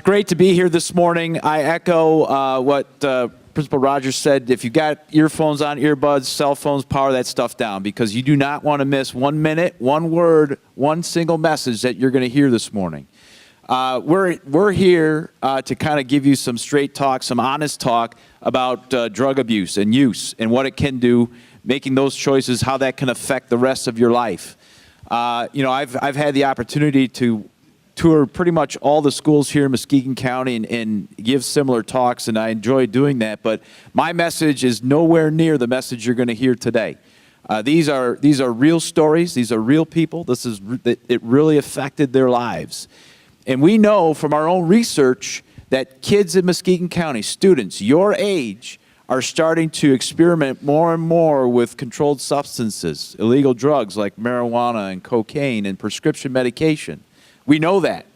great to be here this morning. I echo what Principal Rogers said. If you've got earphones on, earbuds, cell phones, power that stuff down, because you do not want to miss 1 minute, one word, one single message that you're going to hear this morning. We're here to kind of give you some straight talk, some honest talk about drug abuse and use and what it can do, making those choices, how that can affect the rest of your life. I've had the opportunity to tour pretty much all the schools here in Muskegon County and give similar talks, and I enjoy doing that. But my message is nowhere near the message you're going to hear today. These are real stories. These are real people. It really affected their lives. And we know from our own research that kids in Muskegon County, students your age, are starting to experiment more and more with controlled substances, illegal drugs like marijuana and cocaine and prescription medication. We know that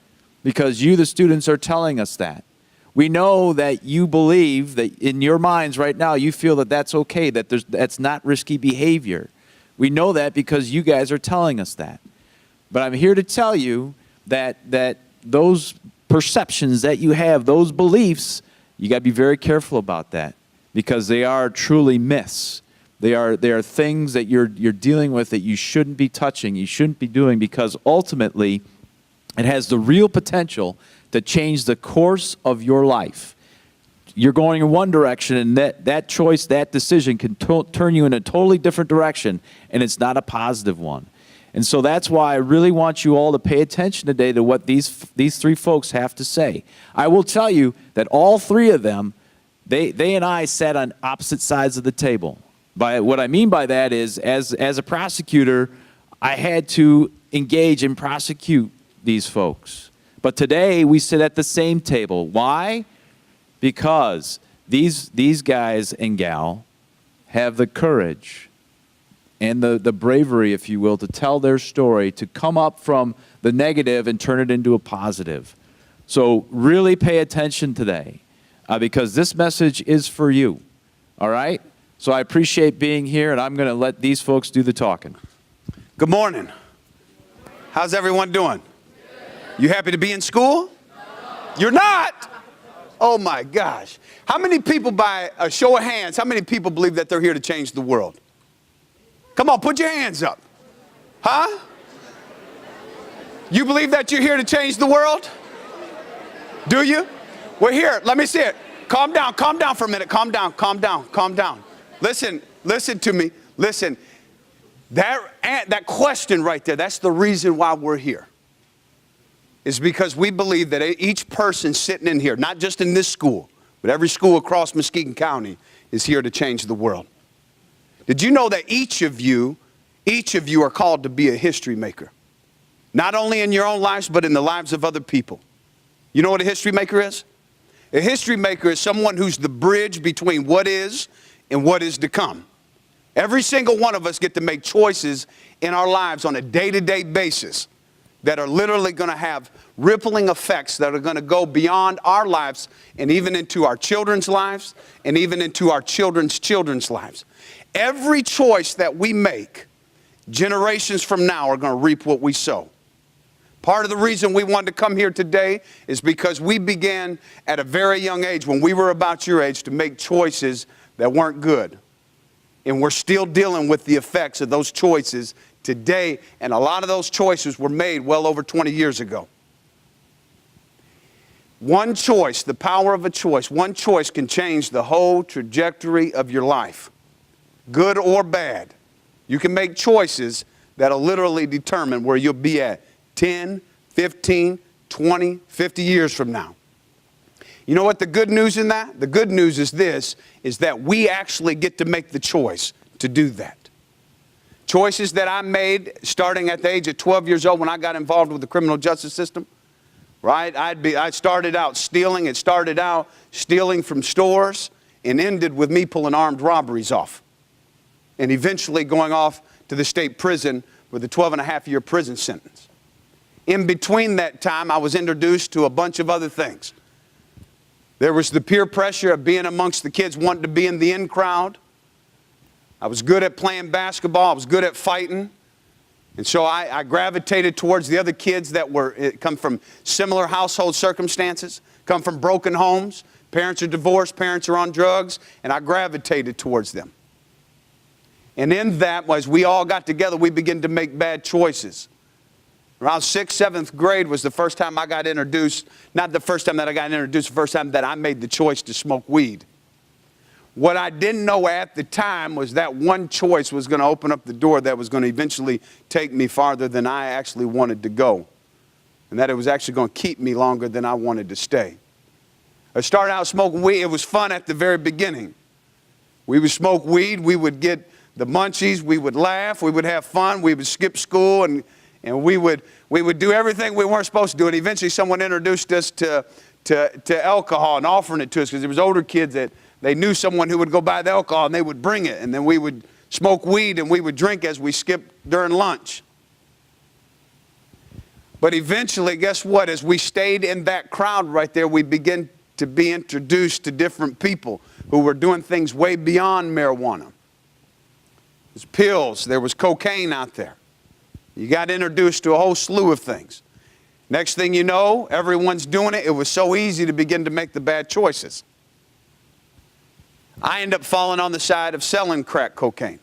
because you, the students, are telling us that. We know that you believe that in your minds right now, you feel that that's okay, that that's not risky behavior. We know that because you guys are telling us that. But I'm here to tell you that those perceptions that you have, those beliefs, you got to be very careful about that because they are truly myths. They are things that you're dealing with that you shouldn't be touching, you shouldn't be doing, because ultimately it has the real potential to change the course of your life. You're going in one direction, and that choice, that decision can turn you in a totally different direction, and it's not a positive one. And so that's why I really want you all to pay attention today to what these three folks have to say. I will tell you that all three of them, they and I sat on opposite sides of the table. What I mean by that is, as a prosecutor, I had to engage and prosecute these folks. But today we sit at the same table. Why? Because these guys and gal have the courage and the bravery, if you will, to tell their story, to come up from the negative and turn it into a positive. So really pay attention today because this message is for you. All right? So I appreciate being here, and I'm going to let these folks do the talking. Good morning. How's everyone doing? You happy to be in school? You're not? Oh my gosh. How many people, by a show of hands, how many people believe that they're here to change the world? Come on, put your hands up. Huh? You believe that you're here to change the world? Do you? Well, here, let me see it. Calm down for a minute. Calm down. Listen to me. Listen. That question right there, that's the reason why we're here. Is because we believe that each person sitting in here, not just in this school, but every school across Muskegon County is here to change the world. Did you know that each of you are called to be a history maker? Not only in your own lives, but in the lives of other people. You know what a history maker is? A history maker is someone who's the bridge between what is and what is to come. Every single one of us get to make choices in our lives on a day-to-day basis that are literally going to have rippling effects that are going to go beyond our lives and even into our children's lives and even into our children's children's lives. Every choice that we make, generations from now are going to reap what we sow. Part of the reason we wanted to come here today is because we began at a very young age, when we were about your age, to make choices that weren't good. And we're still dealing with the effects of those choices today, and a lot of those choices were made well over 20 years ago. One choice, the power of a choice, one choice can change the whole trajectory of your life, good or bad. You can make choices that'll literally determine where you'll be at 10, 15, 20, 50 years from now. You know what the good news in that? The good news is this, is that we actually get to make the choice to do that. Choices that I made starting at the age of 12 years old when I got involved with the criminal justice system, right? I started out stealing. It started out stealing from stores and ended with me pulling armed robberies off and eventually going off to the state prison with a 12-and-a-half-year prison sentence. In between that time, I was introduced to a bunch of other things. There was the peer pressure of being amongst the kids wanting to be in the in crowd. I was good at playing basketball. I was good at fighting. And so I gravitated towards the other kids that come from similar household circumstances, come from broken homes. Parents are divorced, parents are on drugs, and I gravitated towards them. And in that, as we all got together, we began to make bad choices. Around 6th, 7th grade was the first time I got introduced, not the first time that I got introduced, the first time that I made the choice to smoke weed. What I didn't know at the time was that one choice was going to open up the door that was going to eventually take me farther than I actually wanted to go. And that it was actually going to keep me longer than I wanted to stay. I started out smoking weed. It was fun at the very beginning. We would smoke weed. We would get the munchies. We would laugh. We would have fun. We would skip school and we would do everything we weren't supposed to do. And eventually someone introduced us to alcohol and offering it to us because there was older kids that they knew someone who would go buy the alcohol and they would bring it. And then we would smoke weed and we would drink as we skipped during lunch. But eventually, guess what? As we stayed in that crowd right there, we began to be introduced to different people who were doing things way beyond marijuana. There was pills. There was cocaine out there. You got introduced to a whole slew of things. Next thing you know, everyone's doing it. It was so easy to begin to make the bad choices. I ended up falling on the side of selling crack cocaine.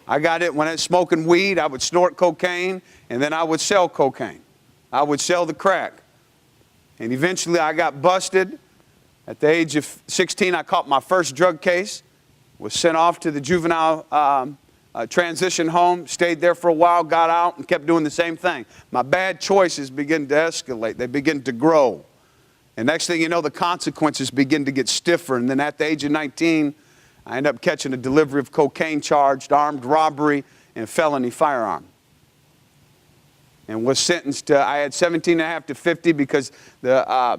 I got it when I was smoking weed. I would snort cocaine, and then I would sell cocaine. I would sell the crack. And eventually I got busted. At the age of 16, I caught my first drug case, was sent off to the juvenile transition home, stayed there for a while, got out, and kept doing the same thing. My bad choices began to escalate. They began to grow. And next thing you know, the consequences begin to get stiffer. And then at the age of 19, I ended up catching a delivery of cocaine charged, armed robbery, and felony firearm. And was sentenced to, I had 17 and a half to 50 because my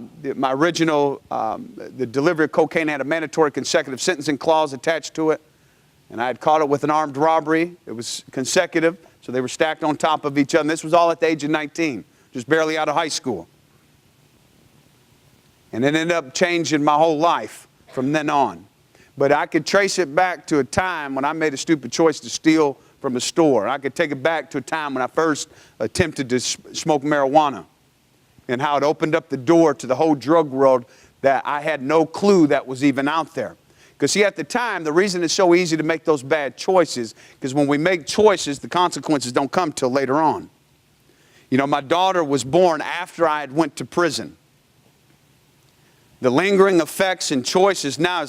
original, the delivery of cocaine had a mandatory consecutive sentencing clause attached to it. And I had caught it with an armed robbery. It was consecutive, so they were stacked on top of each other. And this was all at the age of 19, just barely out of high school. And it ended up changing my whole life from then on. But I could trace it back to a time when I made a stupid choice to steal from a store. I could take it back to a time when I first attempted to smoke marijuana and how it opened up the door to the whole drug world that I had no clue that was even out there. Because see, at the time, the reason it's so easy to make those bad choices, because when we make choices, the consequences don't come till later on. You know, my daughter was born after I had went to prison. The lingering effects and choices now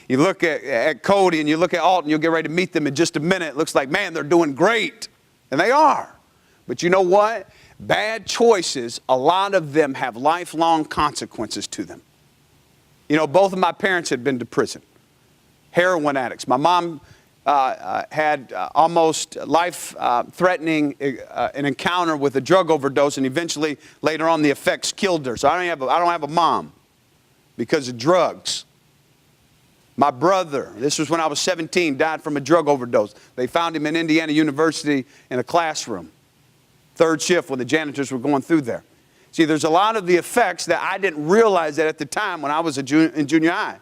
you look at Cody and you look at Alton, you'll get ready to meet them in just a minute. It looks like, man, they're doing great. And they are. But you know what? Bad choices, a lot of them have lifelong consequences to them. You know, both of my parents had been to prison. Heroin addicts. My mom had almost life-threatening an encounter with a drug overdose, and eventually, later on, the effects killed her. So I don't have a mom because of drugs. My brother, this was when I was 17, died from a drug overdose. They found him in Indiana University in a classroom, third shift when the janitors were going through there. See, there's a lot of the effects that I didn't realize that at the time when I was in junior high.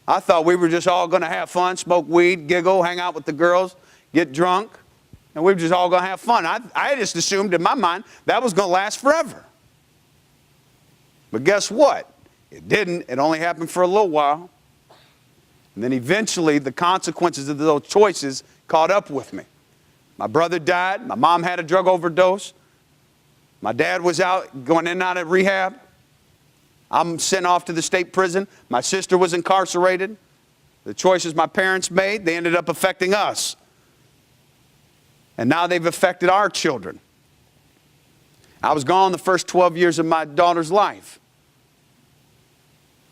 I thought we were just all going to have fun, smoke weed, giggle, hang out with the girls, get drunk, and we were just all going to have fun. I just assumed in my mind that was going to last forever. But guess what? It didn't. It only happened for a little while. And then eventually the consequences of those choices caught up with me. My brother died. My mom had a drug overdose. My dad was out going in and out of rehab. I'm sent off to the state prison. My sister was incarcerated. The choices my parents made, they ended up affecting us. And now they've affected our children. I was gone the first 12 years of my daughter's life.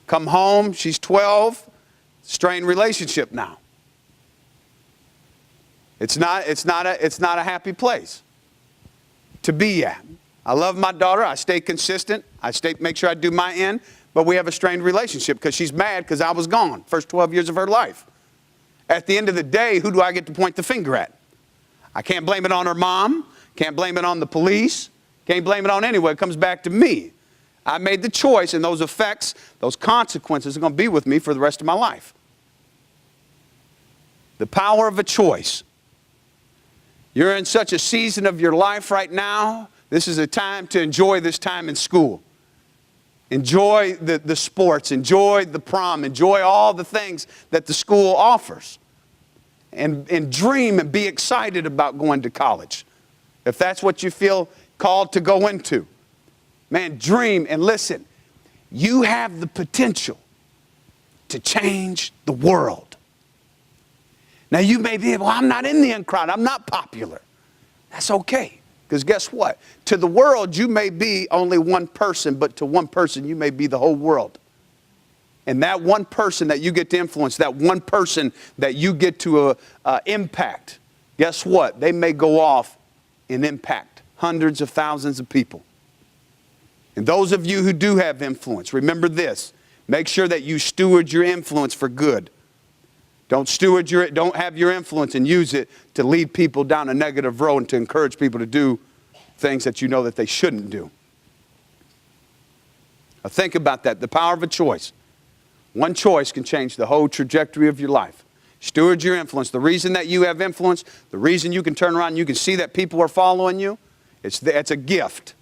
Come home, she's 12, strained relationship now. It's not a happy place to be at. I love my daughter. I stay consistent. Make sure I do my end. But we have a strained relationship because she's mad because I was gone first 12 years of her life. At the end of the day, who do I get to point the finger at? I can't blame it on her mom. Can't blame it on the police. Can't blame it on anyone. It comes back to me. I made the choice, and those effects, those consequences are going to be with me for the rest of my life. The power of a choice. You're in such a season of your life right now. This is a time to enjoy this time in school. Enjoy the sports, enjoy the prom, enjoy all the things that the school offers. And dream and be excited about going to college. If that's what you feel called to go into. Man, dream and listen. You have the potential to change the world. Now you may be, well, I'm not in the in crowd. I'm not popular. That's okay. Because guess what? To the world, you may be only one person, but to one person, you may be the whole world. And that one person that you get to influence, that one person that you get to impact, guess what? They may go off and impact hundreds of thousands of people. And those of you who do have influence, remember this. Make sure that you steward your influence for good. Don't have your influence and use it to lead people down a negative road and to encourage people to do things that you know that they shouldn't do. Now think about that, the power of a choice. One choice can change the whole trajectory of your life. Steward your influence. The reason that you have influence, the reason you can turn around and you can see that people are following you, it's a gift.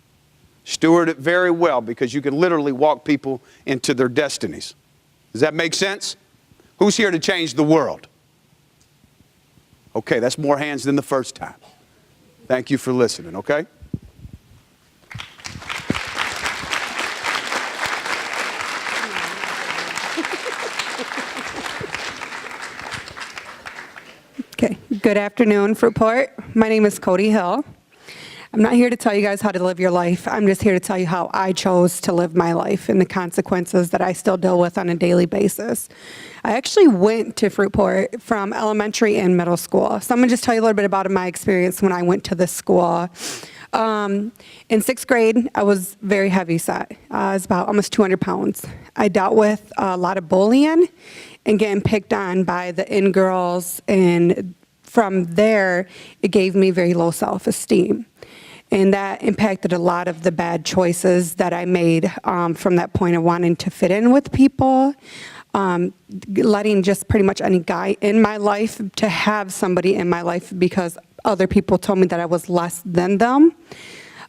Steward it very well because you can literally walk people into their destinies. Does that make sense? Who's here to change the world? Okay, that's more hands than the first time. Thank you for listening, okay? Okay, good afternoon, Fruitport. My name is Cody Hill. I'm not here to tell you guys how to live your life. I'm just here to tell you how I chose to live my life and the consequences that I still deal with on a daily basis. I actually went to Fruitport from elementary and middle school. So I'm going to just tell you a little bit about my experience when I went to this school. In sixth grade, I was very heavy set. I was about almost 200 pounds. I dealt with a lot of bullying and getting picked on by the in-girls. And from there, it gave me very low self-esteem. And that impacted a lot of the bad choices that I made from that point of wanting to fit in with people, letting just pretty much any guy in my life to have somebody in my life because other people told me that I was less than them.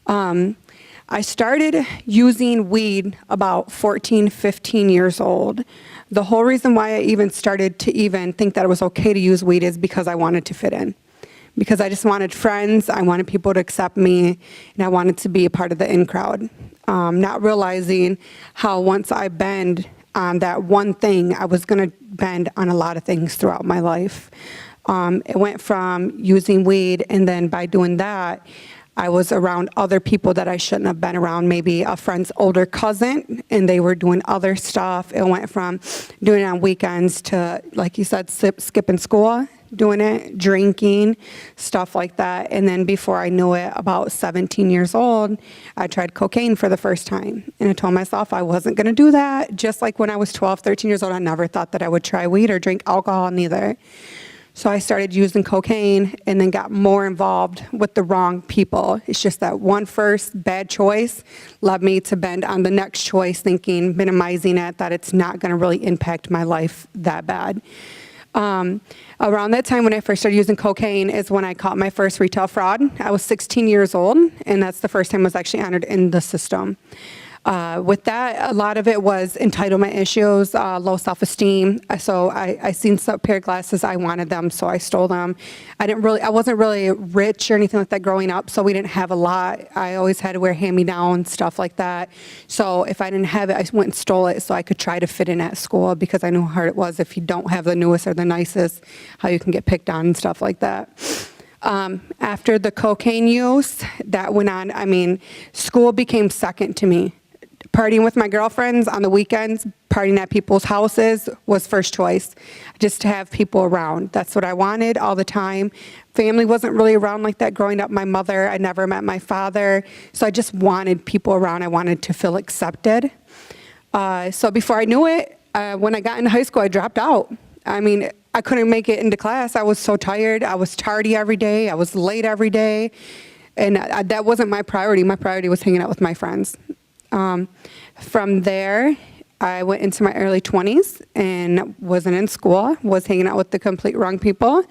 I started using weed about 14, 15 years old. The whole reason why I even started to even think that it was okay to use weed is because I wanted to fit in. Because I just wanted friends, I wanted people to accept me, and I wanted to be a part of the in crowd. Not realizing how once I bend on that one thing, I was gonna bend on a lot of things throughout my life. It went from using weed, and then by doing that, I was around other people that I shouldn't have been around, maybe a friend's older cousin, and they were doing other stuff. It went from doing it on weekends to, like you said, skipping school, doing it, drinking, stuff like that. And then before I knew it, about 17 years old, I tried cocaine for the first time. And I told myself I wasn't going to do that. Just like when I was 12, 13 years old, I never thought that I would try weed or drink alcohol neither. So I started using cocaine and then got more involved with the wrong people. It's just that one first bad choice led me to bend on the next choice, thinking, minimizing it, that it's not going to really impact my life that bad. Around that time when I first started using cocaine is when I caught my first retail fraud. I was 16 years old, and that's the first time I was actually entered in the system. With that, a lot of it was entitlement issues, low self-esteem. So I seen some pair of glasses, I wanted them, so I stole them. I wasn't really rich or anything like that growing up, so we didn't have a lot. I always had to wear hand-me-down, stuff like that. So if I didn't have it, I went and stole it so I could try to fit in at school because I knew how hard it was if you don't have the newest or the nicest, how you can get picked on and stuff like that. After the cocaine use, that went on, school became second to me. Partying with my girlfriends on the weekends, partying at people's houses was first choice, just to have people around. That's what I wanted all the time. Family wasn't really around like that growing up. My mother, I never met my father, so I just wanted people around. I wanted to feel accepted. So before I knew it, when I got into high school, I dropped out. I couldn't make it into class. I was so tired. I was tardy every day. I was late every day. And that wasn't my priority. My priority was hanging out with my friends. From there, I went into my early 20s and wasn't in school, was hanging out with the complete wrong people.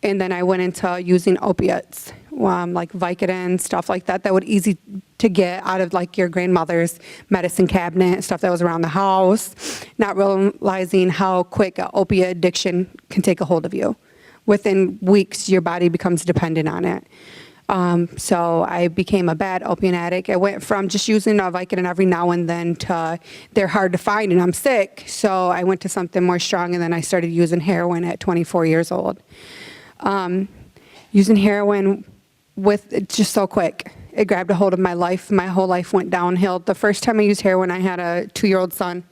And then I went into using opiates, like Vicodin, stuff like that, that would easy to get out of like your grandmother's medicine cabinet, stuff that was around the house, not realizing how quick an opiate addiction can take a hold of you. Within weeks, your body becomes dependent on it. So I became a bad opiate addict. I went from just using a Vicodin every now and then to they're hard to find and I'm sick. So I went to something more strong, and then I started using heroin at 24 years old. Using heroin with just so quick. It grabbed a hold of my life. My whole life went downhill. The first time I used heroin, I had a 2-year-old son.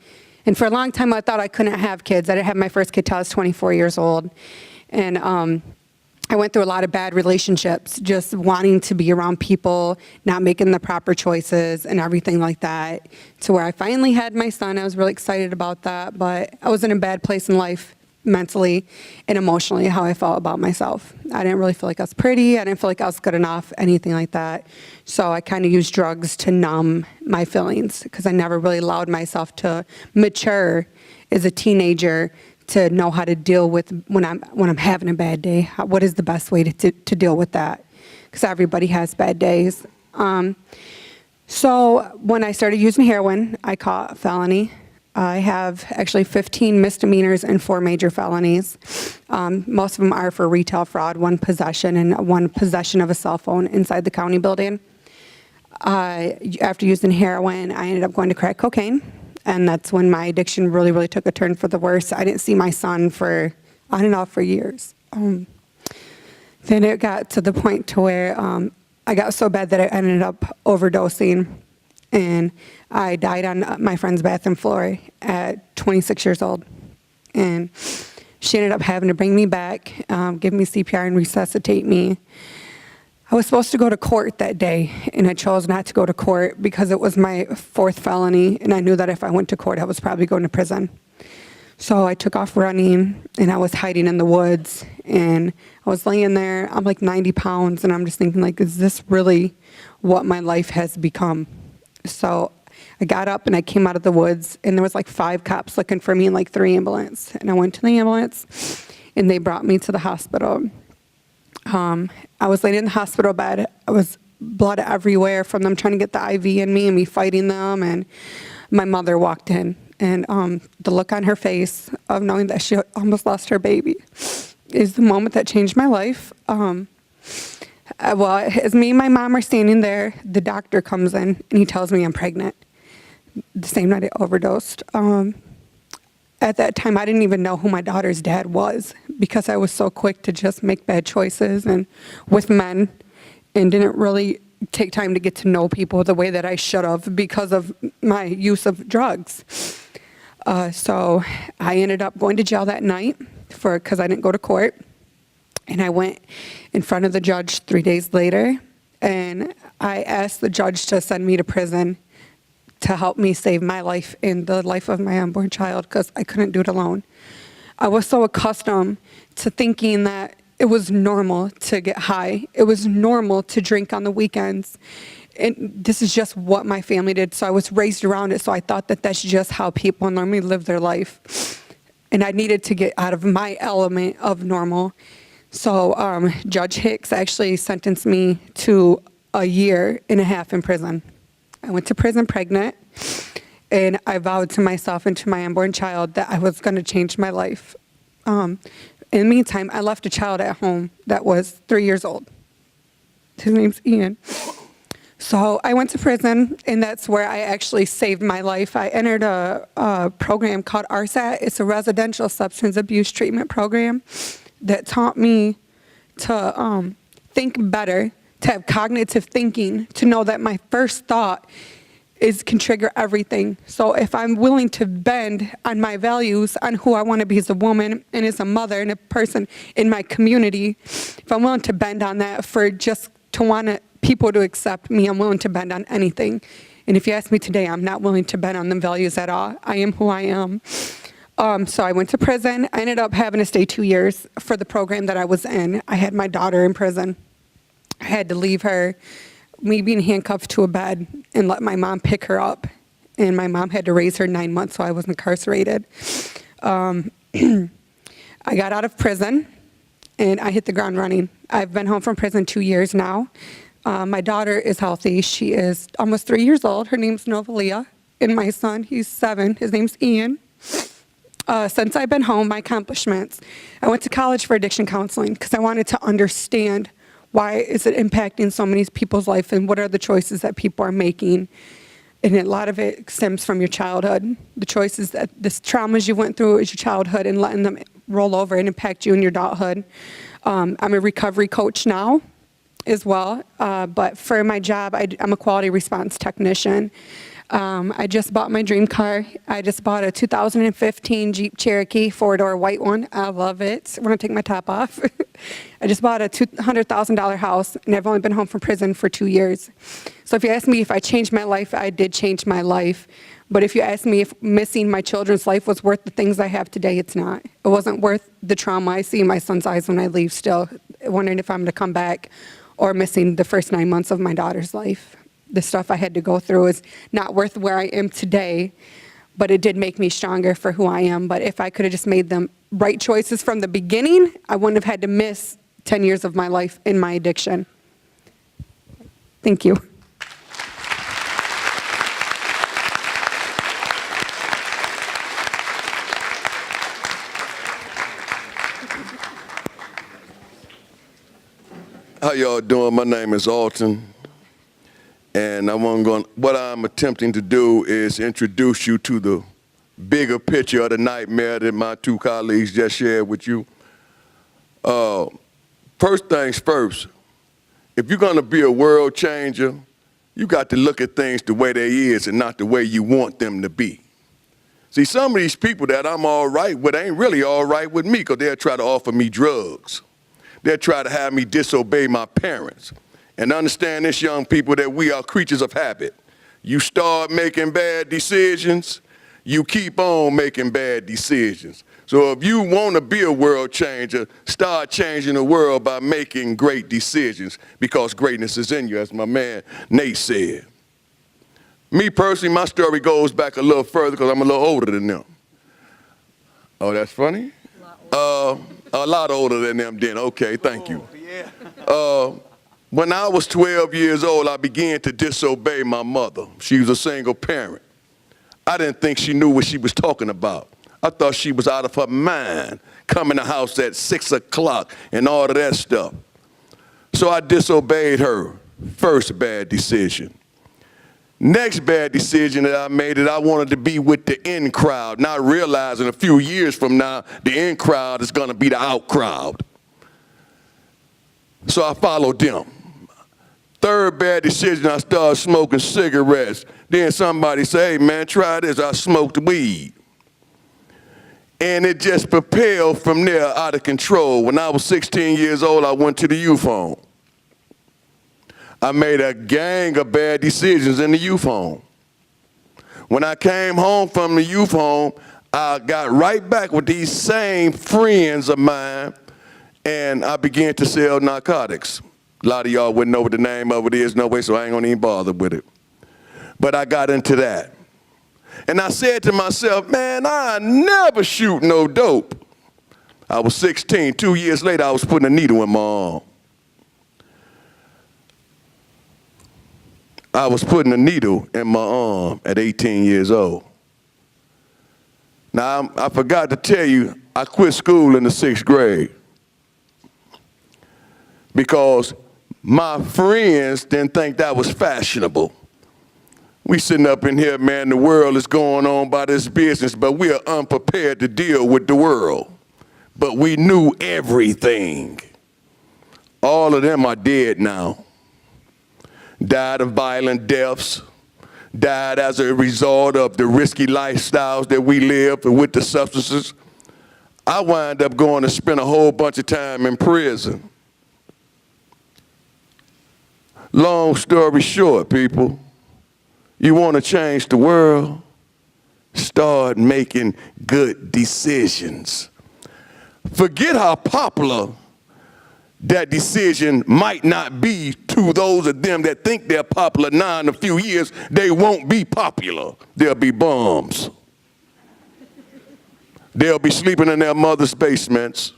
And for a long time, I thought I couldn't have kids. I didn't have my first kid till I was 24 years old. And I went through a lot of bad relationships, just wanting to be around people, not making the proper choices and everything like that, to where I finally had my son. I was really excited about that, but I was in a bad place in life, mentally and emotionally, how I felt about myself. I didn't really feel like I was pretty. I didn't feel like I was good enough, anything like that. So I kind of used drugs to numb my feelings, because I never really allowed myself to mature as a teenager to know how to deal with when I'm having a bad day. What is the best way to deal with that? Because everybody has bad days. So when I started using heroin, I caught a felony. I have actually 15 misdemeanors and 4 major felonies. Most of them are for retail fraud, 1 possession, and 1 possession of a cell phone inside the county building. After using heroin, I ended up going to crack cocaine. And that's when my addiction really, really took a turn for the worse. I didn't see my son for on and off for years. Then it got to the point to where I got so bad that I ended up overdosing. And I died on my friend's bathroom floor at 26 years old. And she ended up having to bring me back, give me CPR and resuscitate me. I was supposed to go to court that day, and I chose not to go to court because it was my 4th felony, and I knew that if I went to court, I was probably going to prison. So I took off running, and I was hiding in the woods, and I was laying there. I'm like 90 pounds, and I'm just thinking, like, is this really what my life has become? So I got up, and I came out of the woods, and there was like 5 cops looking for me and like 3 ambulances. And I went to the ambulance, and they brought me to the hospital. I was laying in the hospital bed. I was blood everywhere from them trying to get the IV in me and me fighting them. And my mother walked in, and the look on her face of knowing that she almost lost her baby is the moment that changed my life. Well, as me and my mom are standing there, the doctor comes in and he tells me I'm pregnant. The same night I overdosed. At that time, I didn't even know who my daughter's dad was, because I was so quick to just make bad choices and with men, and didn't really take time to get to know people the way that I should have because of my use of drugs. So I ended up going to jail that night because I didn't go to court. And I went in front of the judge 3 days later, and I asked the judge to send me to prison to help me save my life and the life of my unborn child, because I couldn't do it alone. I was so accustomed to thinking that it was normal to get high. It was normal to drink on the weekends. And this is just what my family did. So I was raised around it. So I thought that that's just how people normally live their life. And I needed to get out of my element of normal. So Judge Hicks actually sentenced me to a 1.5 years in prison. I went to prison pregnant, and I vowed to myself and to my unborn child that I was going to change my life. In the meantime, I left a child at home that was 3 years old. His name's Ian. So I went to prison, and that's where I actually saved my life. I entered a program called RSAT. It's a residential substance abuse treatment program that taught me to think better, to have cognitive thinking, to know that my first thought can trigger everything. So if I'm willing to bend on my values, on who I want to be as a woman and as a mother and a person in my community, if I'm willing to bend on that for just to want people to accept me, I'm willing to bend on anything. And if you ask me today, I'm not willing to bend on them values at all. I am who I am. So I went to prison. I ended up having to stay 2 years for the program that I was in. I had my daughter in prison. I had to leave her, me being handcuffed to a bed, and let my mom pick her up. And my mom had to raise her 9 months, so I was incarcerated. I got out of prison. and I hit the ground running. I've been home from prison 2 years now. My daughter is healthy. She is almost 3 years old. Her name's Novalia. And my son, he's 7. His name's Ian. Since I've been home, my accomplishments, I went to college for addiction counseling because I wanted to understand why is it impacting so many people's life and what are the choices that people are making. And a lot of it stems from your childhood. The choices that the traumas you went through as your childhood and letting them roll over and impact you in your adulthood. I'm a recovery coach now as well. But for my job, I'm a quality response technician. I just bought my dream car. I just bought a 2015 Jeep Cherokee 4-door white one. I love it. We're going to take my top off. I just bought a $200,000 house, and I've only been home from prison for 2 years. So if you ask me if I changed my life, I did change my life. But if you ask me if missing my children's life was worth the things I have today, it's not. It wasn't worth the trauma I see in my son's eyes when I leave still, wondering if I'm going to come back, or missing the first 9 months of my daughter's life. The stuff I had to go through is not worth where I am today, but it did make me stronger for who I am. But if I could have just made the right choices from the beginning, I wouldn't have had to miss 10 years of my life in my addiction. Thank you. How y'all doing? My name is Alton. And what I'm attempting to do is introduce you to the bigger picture of the nightmare that my two colleagues just shared with you. First things first, if you're gonna be a world changer, you got to look at things the way they is and not the way you want them to be. See, some of these people that I'm all right with ain't really all right with me because they'll try to offer me drugs. They'll try to have me disobey my parents. And understand this, young people, that we are creatures of habit. You start making bad decisions, you keep on making bad decisions. So if you want to be a world changer, start changing the world by making great decisions because greatness is in you, as my man Nate said. Me personally, my story goes back a little further because I'm a little older than them. Oh, that's funny? A lot older than them then. Okay, thank you. When I was 12 years old, I began to disobey my mother. She was a single parent. I didn't think she knew what she was talking about. I thought she was out of her mind, coming to the house at 6 o'clock and all of that stuff. So I disobeyed her. First bad decision. Next bad decision that I made is I wanted to be with the in crowd, not realizing a few years from now, the in crowd is going to be the out crowd. So I followed them. Third bad decision, I started smoking cigarettes. Then somebody said, hey man, try this. I smoked weed. And it just propelled from there out of control. When I was 16 years old, I went to the youth home. I made a gang of bad decisions in the youth home. When I came home from the youth home, I got right back with these same friends of mine, and I began to sell narcotics. A lot of y'all wouldn't know what the name of it is, no way, so I ain't gonna even bother with it. But I got into that. And I said to myself, man, I never shoot no dope. I was 16. 2 years later, I was putting a needle in my arm. I was putting a needle in my arm at 18 years old. Now, I forgot to tell you, I quit school in the 6th grade because my friends didn't think that was fashionable. We sitting up in here, man, the world is going on by this business, but we are unprepared to deal with the world. But we knew everything. All of them are dead now. Died of violent deaths, died as a result of the risky lifestyles that we live with the substances. I wind up going to spend a whole bunch of time in prison. Long story short, people, you want to change the world? Start making good decisions. Forget how popular that decision might not be to those of them that think they're popular now. In a few years, they won't be popular. They'll be bums. They'll be sleeping in their mother's basements,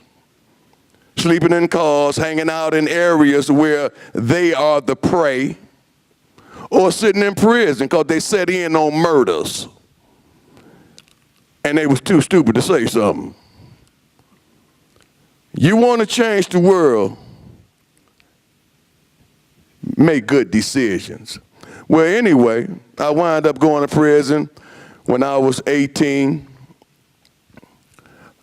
sleeping in cars, hanging out in areas where they are the prey, or sitting in prison because they set in on murders and they was too stupid to say something. You want to change the world, make good decisions. Well, anyway, I wound up going to prison when I was 18.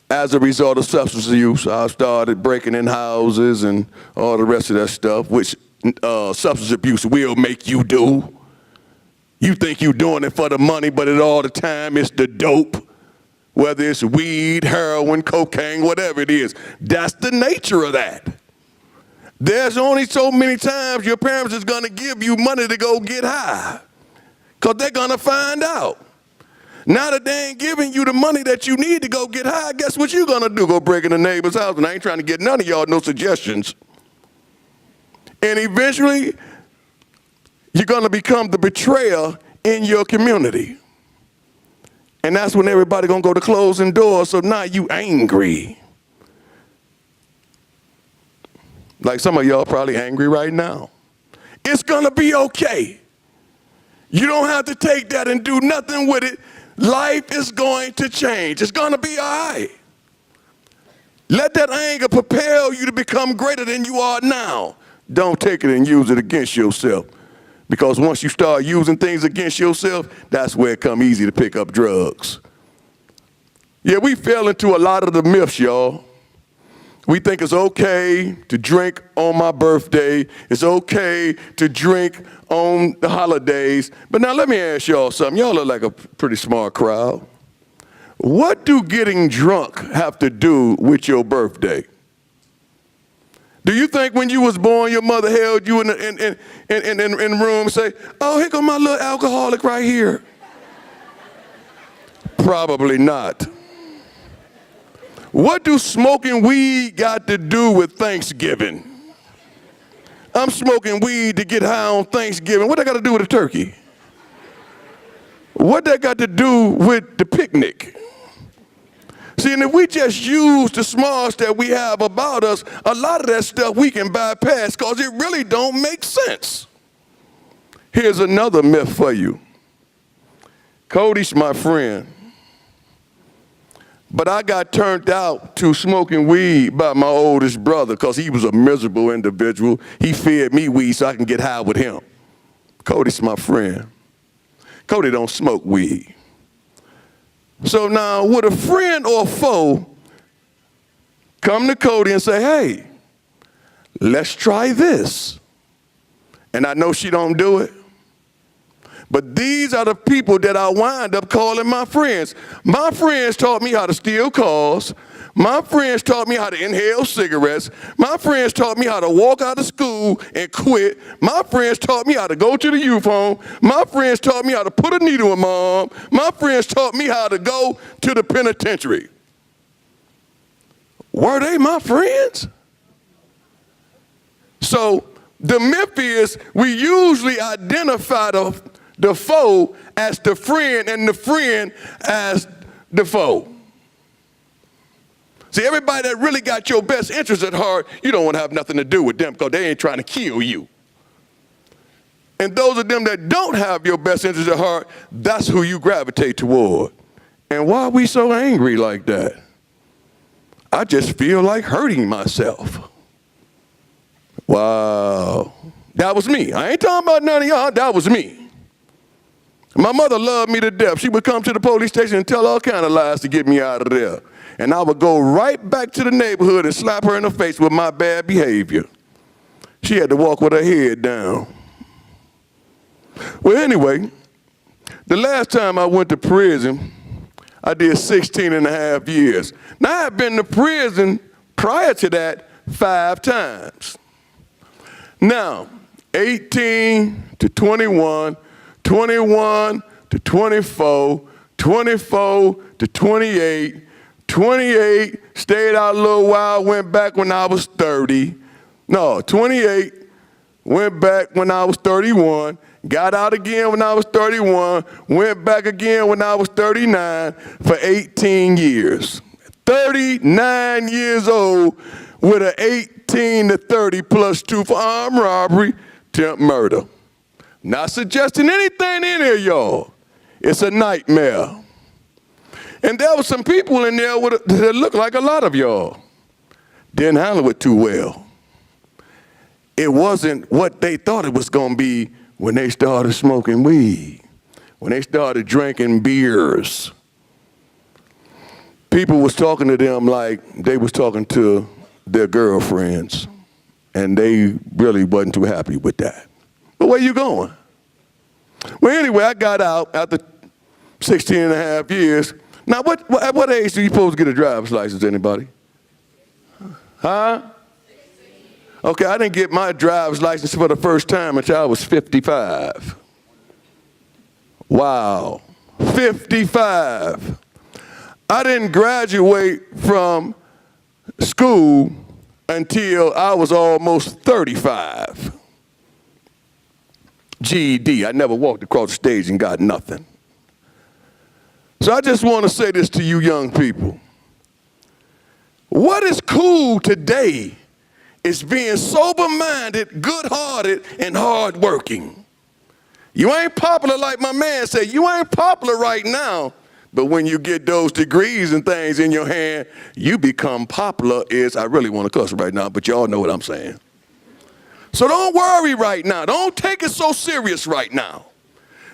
As a result of substance use, I started breaking in houses and all the rest of that stuff, which substance abuse will make you do. You think you're doing it for the money, but all the time it's the dope. Whether it's weed, heroin, cocaine, whatever it is. That's the nature of that. There's only so many times your parents is going to give you money to go get high, because they're going to find out. Now that they ain't giving you the money that you need to go get high, guess what you're going to do? Go break in the neighbor's house. And I ain't trying to get none of y'all no suggestions. And eventually, you're going to become the betrayer in your community. And that's when everybody going to go to closing doors, so now you angry. Like some of y'all probably angry right now. It's going to be okay. You don't have to take that and do nothing with it. Life is going to change. It's going to be all right. Let that anger propel you to become greater than you are now. Don't take it and use it against yourself. Because once you start using things against yourself, that's where it come easy to pick up drugs. Yeah, we fell into a lot of the myths, y'all. We think it's okay to drink on my birthday. It's okay to drink on the holidays. But now let me ask y'all something. Y'all look like a pretty smart crowd. What do getting drunk have to do with your birthday? Do you think when you was born, your mother held you in the room and say, oh, here come my little alcoholic right here? Probably not. What do smoking weed got to do with Thanksgiving? I'm smoking weed to get high on Thanksgiving. What that got to do with a turkey? What that got to do with the picnic? See, and if we just use the smarts that we have about us, a lot of that stuff we can bypass because it really don't make sense. Here's another myth for you. Cody's my friend. But I got turned out to smoking weed by my oldest brother because he was a miserable individual. He fed me weed so I can get high with him. Cody's my friend. Cody don't smoke weed. So now, would a friend or foe come to Cody and say, hey, let's try this? And I know she don't do it. But these are the people that I wind up calling my friends. My friends taught me how to steal cars. My friends taught me how to inhale cigarettes. My friends taught me how to walk out of school and quit. My friends taught me how to go to the youth home. My friends taught me how to put a needle in my arm. My friends taught me how to go to the penitentiary. Were they my friends? So the myth is we usually identify the foe as the friend and the friend as the foe. See, everybody that really got your best interest at heart, you don't want to have nothing to do with them because they ain't trying to kill you. And those of them that don't have your best interest at heart, that's who you gravitate toward. And why are we so angry like that? I just feel like hurting myself. Wow. That was me. I ain't talking about none of y'all. That was me. My mother loved me to death. She would come to the police station and tell all kind of lies to get me out of there. And I would go right back to the neighborhood and slap her in the face with my bad behavior. She had to walk with her head down. Well, anyway, the last time I went to prison, I did 16 and a half years. Now, I had been to prison prior to that 5 times. Now, 18 to 21, 21 to 24, 24 to 28, 28, stayed out a little while, went back when I was 30. No, 28, went back when I was 31, got out again when I was 31, went back again when I was 39 for 18 years. 39 years old with an 18 to 30 plus 2 for armed robbery, attempt murder. Not suggesting anything in here, y'all. It's a nightmare. And there were some people in there that looked like a lot of y'all. Didn't handle it too well. It wasn't what they thought it was going to be when they started smoking weed, when they started drinking beers. People was talking to them like they was talking to their girlfriends, and they really wasn't too happy with that. But where you going? Well, anyway, I got out after 16 and a half years. Now, at what age do you supposed to get a driver's license, anybody? Huh? Okay, I didn't get my driver's license for the first time until I was 55. Wow, 55. I didn't graduate from school until I was almost 35. GED, I never walked across the stage and got nothing. So I just want to say this to you young people. What is cool today is being sober-minded, good-hearted, and hard-working. You ain't popular like my man said. You ain't popular right now, but when you get those degrees and things in your hand, you become popular. I really want to cuss right now, but y'all know what I'm saying. So don't worry right now. Don't take it so serious right now.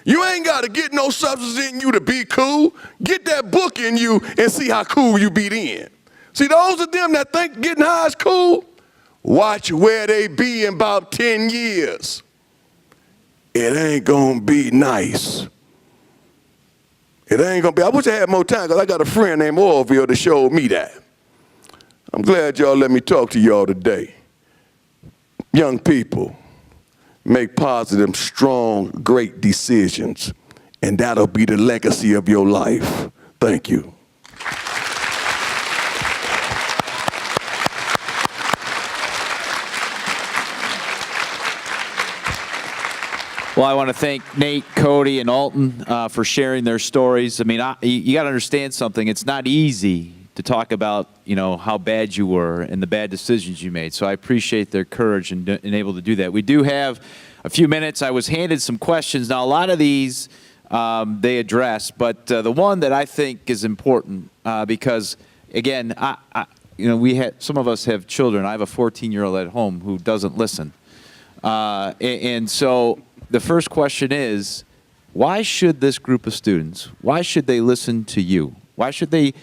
You ain't got to get no substance in you to be cool. Get that book in you and see how cool you be then. See, those of them that think getting high is cool, watch where they be in about 10 years. It ain't going to be nice. It ain't going to be. I wish I had more time because I got a friend named Orville that showed me that. I'm glad y'all let me talk to y'all today. Young people, make positive, strong, great decisions, and that'll be the legacy of your life. Thank you. Well, I want to thank Nate, Cody, and Alton for sharing their stories. I mean, you got to understand something. It's not easy to talk about, how bad you were and the bad decisions you made. So I appreciate their courage and able to do that. We do have a few minutes. I was handed some questions. Now, a lot of these they address, but the one that I think is important because, again, some of us have children. I have a 14-year-old at home who doesn't listen, and so the first question is, why should this group of students? Why should they listen to you? Why should they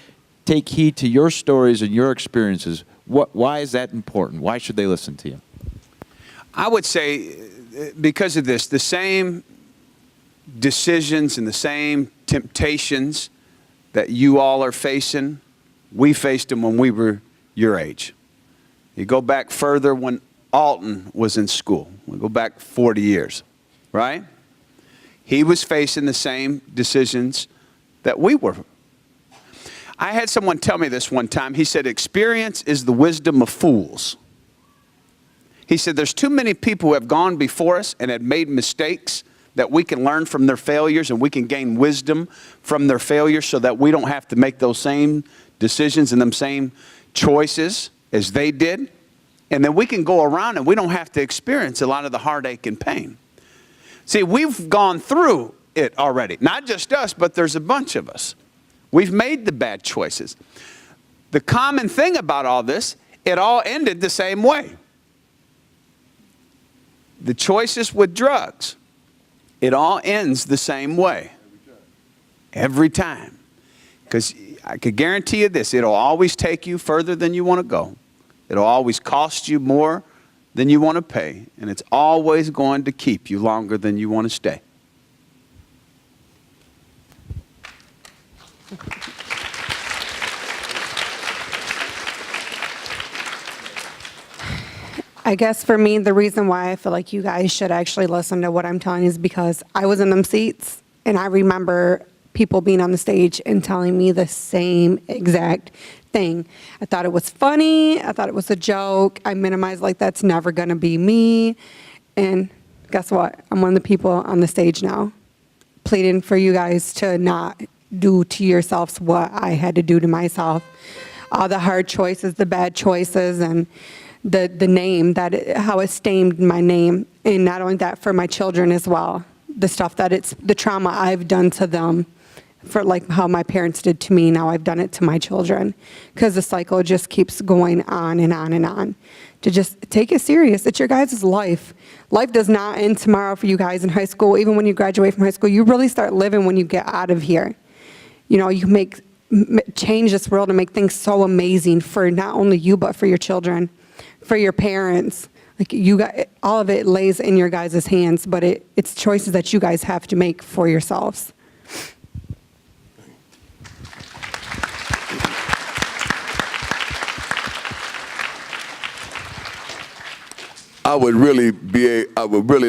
take heed to your stories and your experiences? Why is that important? Why should they listen to you? I would say because of this, the same decisions and the same temptations that you all are facing, we faced them when we were your age. You go back further when Alton was in school. We go back 40 years, right? He was facing the same decisions that we were. I had someone tell me this one time. He said, experience is the wisdom of fools. He said, there's too many people who have gone before us and have made mistakes that we can learn from their failures and we can gain wisdom from their failures so that we don't have to make those same decisions and them same choices as they did. And then we can go around and we don't have to experience a lot of the heartache and pain. See, we've gone through it already. Not just us, but there's a bunch of us. We've made the bad choices. The common thing about all this, it all ended the same way. The choices with drugs, it all ends the same way. Every time. Because I could guarantee you this, it'll always take you further than you want to go. It'll always cost you more than you want to pay. And it's always going to keep you longer than you want to stay. I guess for me, the reason why I feel like you guys should actually listen to what I'm telling you is because I was in them seats and I remember people being on the stage and telling me the same exact thing. I thought it was funny. I thought it was a joke. I minimized like that's never going to be me. And guess what? I'm one of the people on the stage now pleading for you guys to not do to yourselves what I had to do to myself. all the hard choices, the bad choices, and the name, how it stained my name. And not only that, for my children as well. The stuff the trauma I've done to them, for like how my parents did to me, now I've done it to my children. Because the cycle just keeps going on and on and on. To just take it serious. It's your guys' life. Life does not end tomorrow for you guys in high school. Even when you graduate from high school, you really start living when you get out of here. You know, you change this world and make things so amazing for not only you, but for your children, for your parents. Like all of it lays in your guys' hands, but it's choices that you guys have to make for yourselves. I would really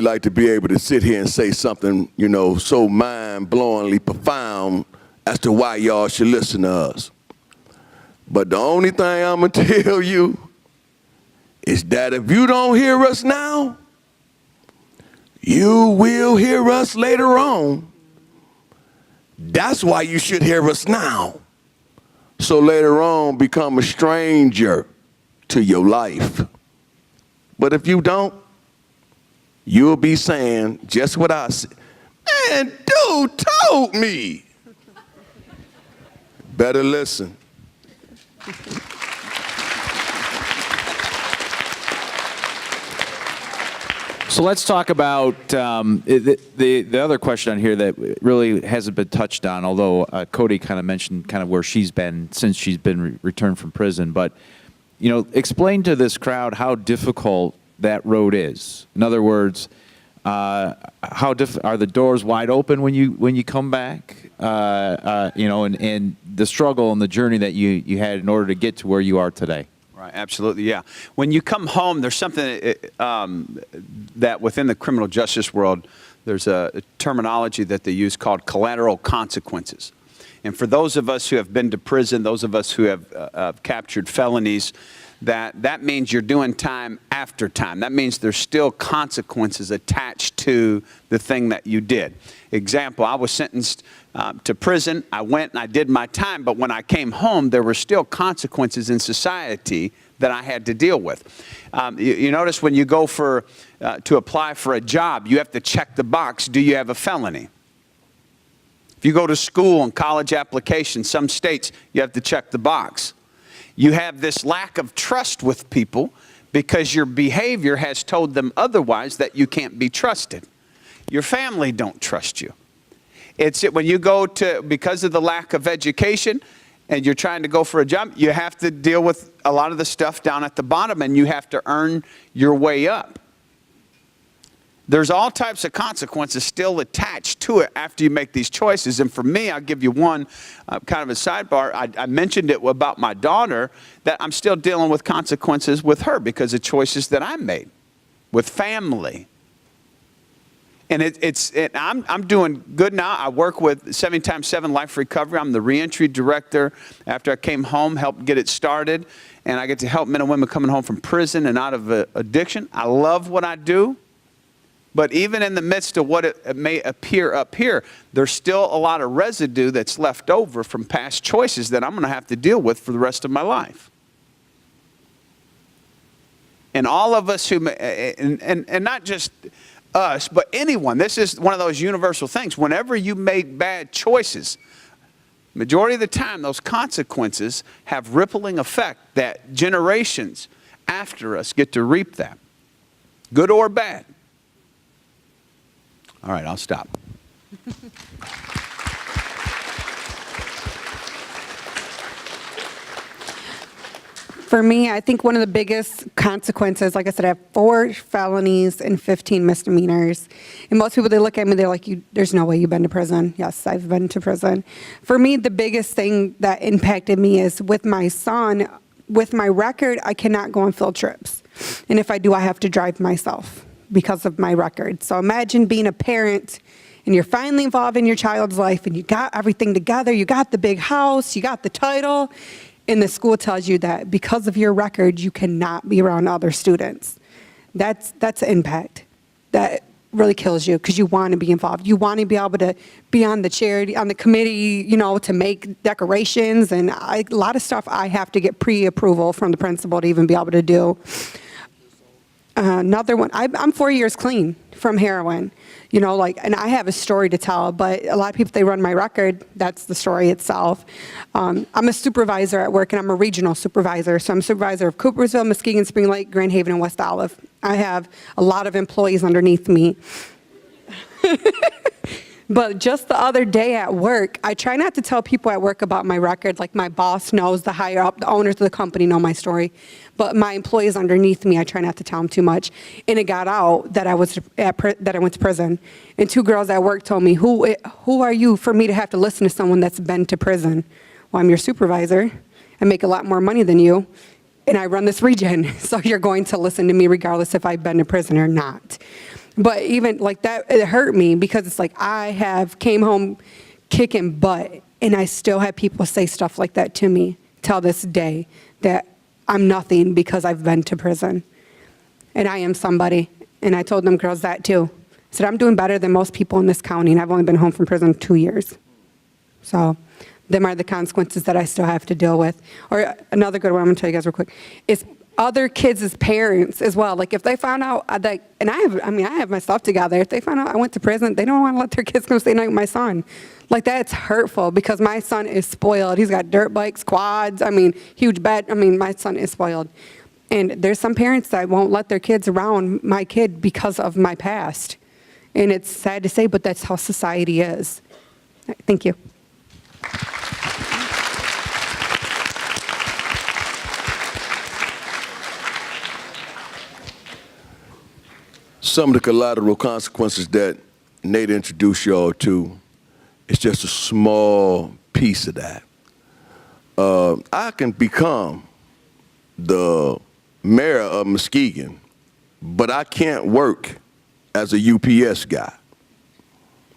like to be able to sit here and say something, you know, so mind-blowingly profound as to why y'all should listen to us. But the only thing I'm gonna tell you is that if you don't hear us now, you will hear us later on. That's why you should hear us now. So later on, become a stranger to your life. But if you don't, you'll be saying just what I said. Man, dude told me. Better listen. So let's talk about the other question on here that really hasn't been touched on, although Cody kind of mentioned kind of where she's been since she's been returned from prison. But, you know, explain to this crowd how difficult that road is. In other words, are the doors wide open when you come back? You know, and the struggle and the journey that you had in order to get to where you are today. Right, absolutely, yeah. When you come home, there's something that within the criminal justice world, there's a terminology that they use called collateral consequences. And for those of us who have been to prison, those of us who have captured felonies, that means you're doing time after time. That means there's still consequences attached to the thing that you did. Example, I was sentenced to prison. I went and I did my time, but when I came home, there were still consequences in society that I had to deal with. You notice when you go to apply for a job, you have to check the box, do you have a felony? If you go to school and college applications, some states, you have to check the box. You have this lack of trust with people because your behavior has told them otherwise that you can't be trusted. Your family don't trust you. It's when you go because of the lack of education and you're trying to go for a job, you have to deal with a lot of the stuff down at the bottom and you have to earn your way up. There's all types of consequences still attached to it after you make these choices. And for me, I'll give you one kind of a sidebar. I mentioned it about my daughter, that I'm still dealing with consequences with her because of choices that I made with family. And I'm doing good now. I work with 7x7 Life Recovery. I'm the reentry director. After I came home, helped get it started. And I get to help men and women coming home from prison and out of addiction. I love what I do. But even in the midst of what it may appear up here, there's still a lot of residue that's left over from past choices that I'm going to have to deal with for the rest of my life. And all of us who, and not just us, but anyone, this is one of those universal things. Whenever you make bad choices, majority of the time, those consequences have rippling effect that generations after us get to reap that, good or bad. All right, I'll stop. For me, I think one of the biggest consequences, like I said, I have 4 felonies and 15 misdemeanors. And most people, they look at me, they're like, there's no way you've been to prison. Yes, I've been to prison. For me, the biggest thing that impacted me is with my son, with my record, I cannot go on field trips. And if I do, I have to drive myself because of my record. So imagine being a parent and you're finally involved in your child's life and you got everything together, you got the big house, you got the title, and the school tells you that because of your record, you cannot be around other students. That's an impact. That really kills you because you want to be involved. You want to be able to be on the charity, on the committee, to make decorations and a lot of stuff I have to get pre-approval from the principal to even be able to do. Another one, I'm 4 years clean from heroin, and I have a story to tell, but a lot of people, they run my record, that's the story itself. I'm a supervisor at work, and I'm a regional supervisor, so I'm supervisor of Coopersville, Muskegon, Spring Lake, Grand Haven, and West Olive. I have a lot of employees underneath me. But just the other day at work, I try not to tell people at work about my record. Like my boss knows, the higher up, the owners of the company know my story. But my employees underneath me, I try not to tell them too much. And it got out that I went to prison. And 2 girls at work told me, who are you for me to have to listen to someone that's been to prison? Well, I'm your supervisor. I make a lot more money than you. And I run this region. So you're going to listen to me regardless if I've been to prison or not. But even like that, it hurt me because it's like I came home kicking butt, and I still have people say stuff like that to me till this day, that I'm nothing because I've been to prison. And I am somebody. And I told them girls that too. I said, I'm doing better than most people in this county, and I've only been home from prison 2 years. So them are the consequences that I still have to deal with. Or another good one I'm going to tell you guys real quick is other kids' parents as well. Like if they found out that, and I have my stuff together. If they found out I went to prison, they don't want to let their kids come stay night with my son. Like that's hurtful because my son is spoiled. He's got dirt bikes, quads, huge bed. My son is spoiled. And there's some parents that won't let their kids around my kid because of my past. And it's sad to say, but that's how society is. Thank you. Some of the collateral consequences that Nate introduced y'all to is just a small piece of that. I can become the mayor of Muskegon, but I can't work as a UPS guy.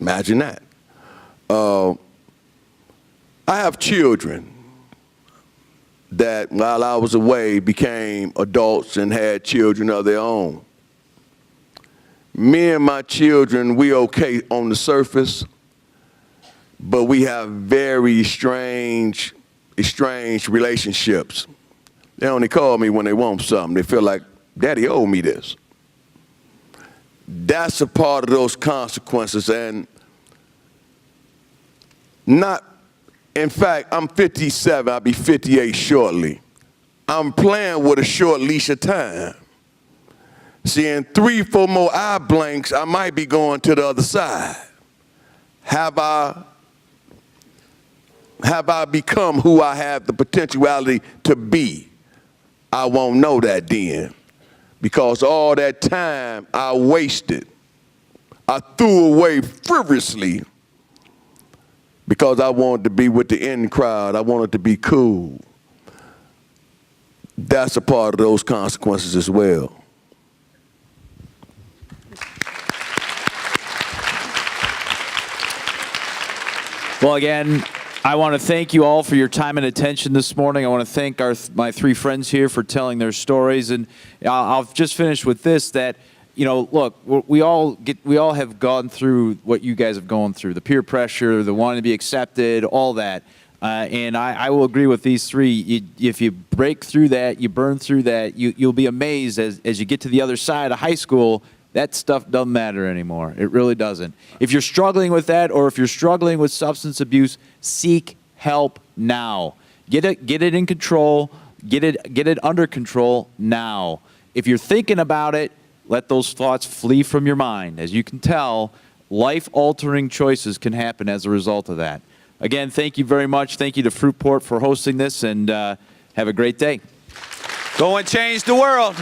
Imagine that. I have children that while I was away became adults and had children of their own. Me and my children, we okay on the surface, but we have very strange relationships. They only call me when they want something. They feel like, Daddy owed me this. That's a part of those consequences, and in fact, I'm 57, I'll be 58 shortly. I'm playing with a short leash of time. See, in 3-4 more eye blanks, I might be going to the other side. Have I become who I have the potentiality to be? I won't know that then, because all that time I wasted, I threw away frivolously because I wanted to be with the in crowd. I wanted to be cool. That's a part of those consequences as well. Well, again, I want to thank you all for your time and attention this morning. I want to thank my 3 friends here for telling their stories. And I'll just finish with this, that, look, we all have gone through what you guys have gone through, the peer pressure, the wanting to be accepted, all that. And I will agree with these 3. If you break through that, you burn through that, you'll be amazed as you get to the other side of high school. That stuff doesn't matter anymore. It really doesn't. If you're struggling with that, or if you're struggling with substance abuse, seek help now. Get it in control. Get it under control now. If you're thinking about it, let those thoughts flee from your mind. As you can tell, life-altering choices can happen as a result of that. Again, thank you very much. Thank you to Fruitport for hosting this, and have a great day. Go and change the world.